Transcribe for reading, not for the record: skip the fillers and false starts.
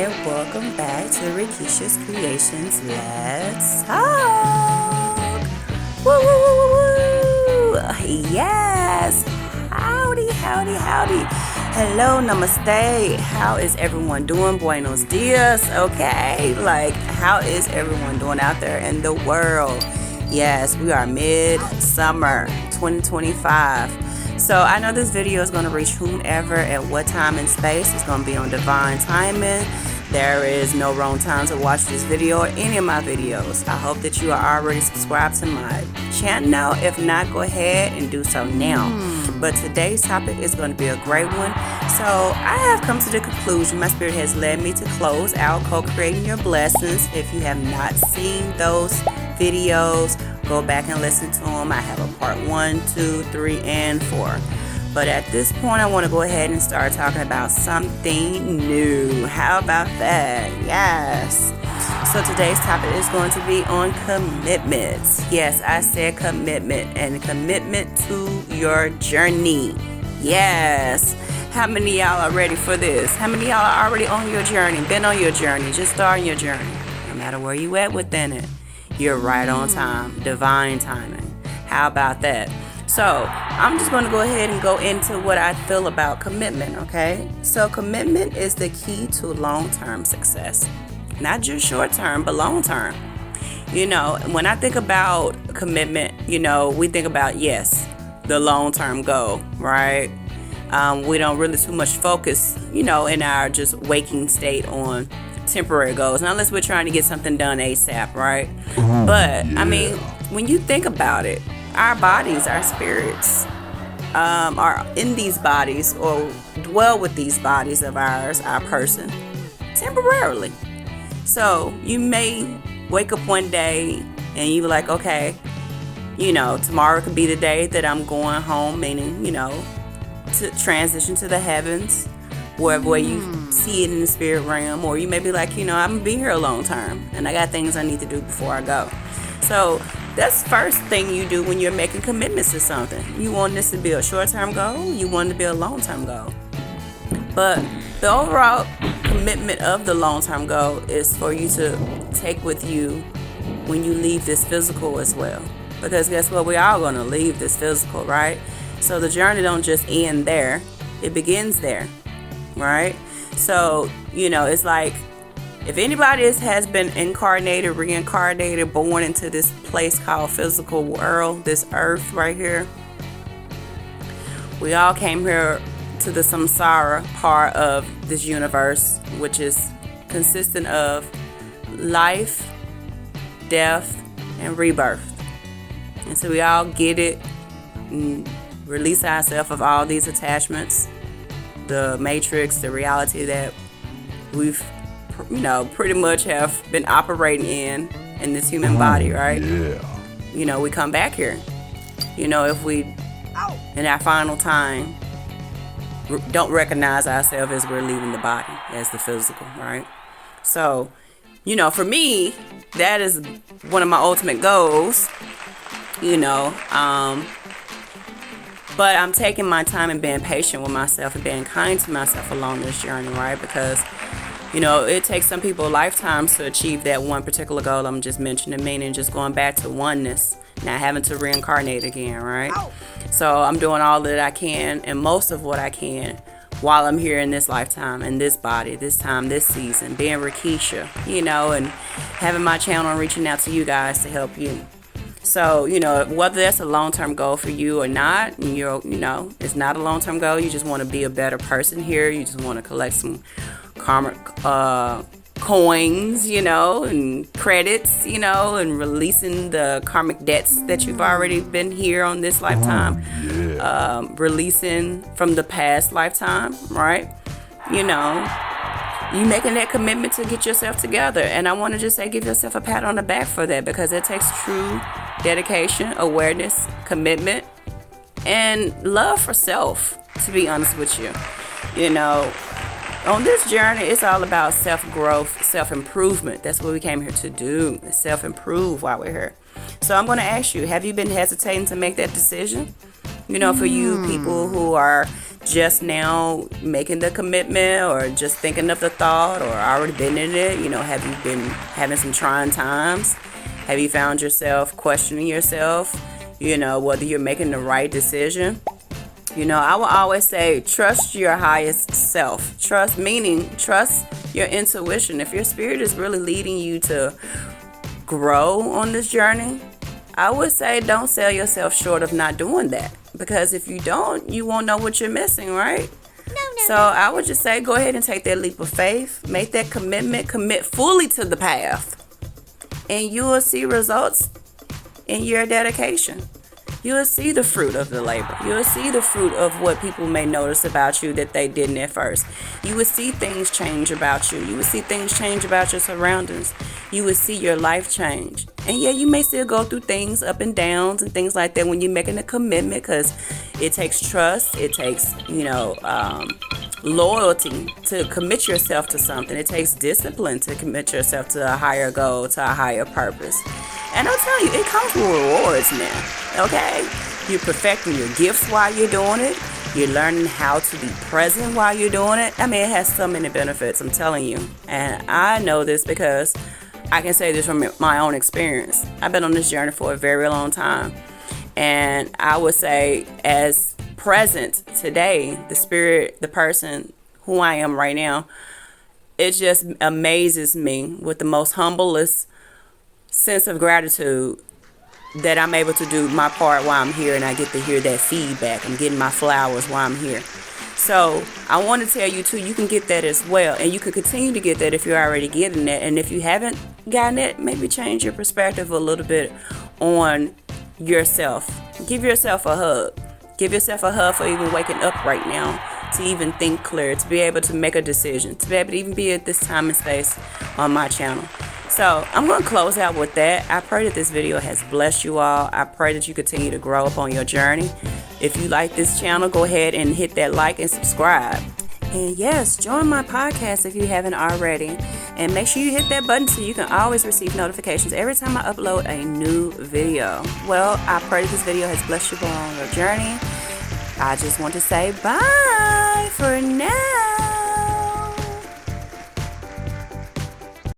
and welcome back to Rickeshas's Creations. Let's talk! Woo, woo, woo, woo, woo! Yes! Howdy, howdy, howdy. Hello, namaste. How is everyone doing? Buenos dias, okay? Like, how is everyone doing out there in the world? Yes, we are mid-summer 2025. So I know this video is going to reach whomever at what time and space. It's going to be on divine timing. There is no wrong time to watch this video or any of my videos. I hope that you are already subscribed to my channel. If not, go ahead and do so now. But today's topic is going to be a great one. So I have come to the conclusion, my spirit has led me to close out co-creating your blessings. If you have not seen those videos, go back and listen to them. I have a part 1, 2, 3, and 4. But at this point, I want to go ahead and start talking about something new. How about that? Yes. So today's topic is going to be on commitment. Yes, I said commitment, and commitment to your journey. Yes. How many y'all are ready for this? How many y'all are already on your journey, been on your journey, just starting your journey? No matter where you at within it, you're right on time, divine timing. How about that? So I'm just going to go ahead and go into what I feel about commitment, okay? So commitment is the key to long-term success. Not just short-term, but long-term. You know, when I think about commitment, you know, we think about, yes, the long-term goal, right? We don't really too much focus, you know, in our just waking state on temporary goals, not unless we're trying to get something done ASAP, right? But I mean, when you think about it, our bodies, our spirits are in these bodies or dwell with these bodies of ours, our person, temporarily. So you may wake up one day and you be like, okay, you know, tomorrow could be the day that I'm going home, meaning, you know, to transition to the heavens, wherever you see it in the spirit realm. Or you may be like, you know, I'm gonna be here a long term and I got things I need to do before I go. So that's the first thing you do when you're making commitments to something. You want this to be a short-term goal, you want it to be a long-term goal. But the overall commitment of the long-term goal is for you to take with you when you leave this physical as well. Because guess what? We are going to leave this physical, right? So the journey don't just end there. It begins there, right? So, you know, it's like if anybody has been incarnated, reincarnated, born into this place called physical world, this earth right here, we all came here to the samsara part of this universe, which is consistent of life, death, and rebirth. And so we all get it and release ourselves of all these attachments, the matrix, the reality that we've, you know, pretty much have been operating in this human body, right? Yeah. You know, we come back here. You know, if we, in our final time, don't recognize ourselves as we're leaving the body, as the physical, right? So, you know, for me, that is one of my ultimate goals, you know, but I'm taking my time and being patient with myself and being kind to myself along this journey, right? Because, you know, it takes some people lifetimes to achieve that one particular goal I'm just mentioning, meaning just going back to oneness, not having to reincarnate again, right? So I'm doing all that I can and most of what I can while I'm here in this lifetime, in this body, this time, this season, being Rickesha, you know, and having my channel and reaching out to you guys to help you. So, you know, whether that's a long-term goal for you or not, and you know, it's not a long-term goal, you just want to be a better person here, you just want to collect some karmic coins, you know, and credits, you know, and releasing the karmic debts that you've already been here on this lifetime, releasing from the past lifetime, right? You know, you making that commitment to get yourself together. And I want to just say, give yourself a pat on the back for that, because it takes true dedication, awareness, commitment, and love for self, to be honest with you. You know, on this journey, it's all about self-growth, self-improvement. That's what we came here to do, self-improve while we're here. So I'm going to ask you, have you been hesitating to make that decision? You know, for you people who are just now making the commitment, or just thinking of the thought, or already been in it? Have you been having some trying times? Have you found yourself questioning yourself, whether you're making the right decision? I will always say, trust your highest self. Trust your intuition. If your spirit is really leading you to grow on this journey, I would say don't sell yourself short of not doing that. Because if you don't, you won't know what you're missing, right? So I would just say, go ahead and take that leap of faith. Make that commitment. Commit fully to the path. And you will see results in your dedication. You will see the fruit of the labor. You will see the fruit of what people may notice about you that they didn't at first. You will see things change about you. You will see things change about your surroundings. You will see your life change. And yeah, you may still go through things, up and downs and things like that when you're making a commitment, because it takes trust. It takes, loyalty to commit yourself to something. It takes discipline to commit yourself to a higher goal, to a higher purpose. And I'll tell you, it comes with rewards now, okay? You're perfecting your gifts while you're doing it. You're learning how to be present while you're doing it. I mean, it has so many benefits, I'm telling you. And I know this because I can say this from my own experience. I've been on this journey for a very long time. And I would say, as present today, the spirit, the person who I am right now, it just amazes me with the most humblest sense of gratitude that I'm able to do my part while I'm here, and I get to hear that feedback. I'm getting my flowers while I'm here. So I want to tell you too, you can get that as well, and you can continue to get that if you're already getting that. And if you haven't gotten it, maybe change your perspective a little bit on yourself. Give yourself a hug. Give yourself a hug for even waking up right now, to even think clear, to be able to make a decision, to be able to even be at this time and space on my channel. So I'm going to close out with that. I pray that this video has blessed you all. I pray that you continue to grow up on your journey. If you like this channel, go ahead and hit that like and subscribe. And yes, join my podcast if you haven't already. And make sure you hit that button so you can always receive notifications every time I upload a new video. Well, I pray this video has blessed you on your journey. I just want to say bye for now.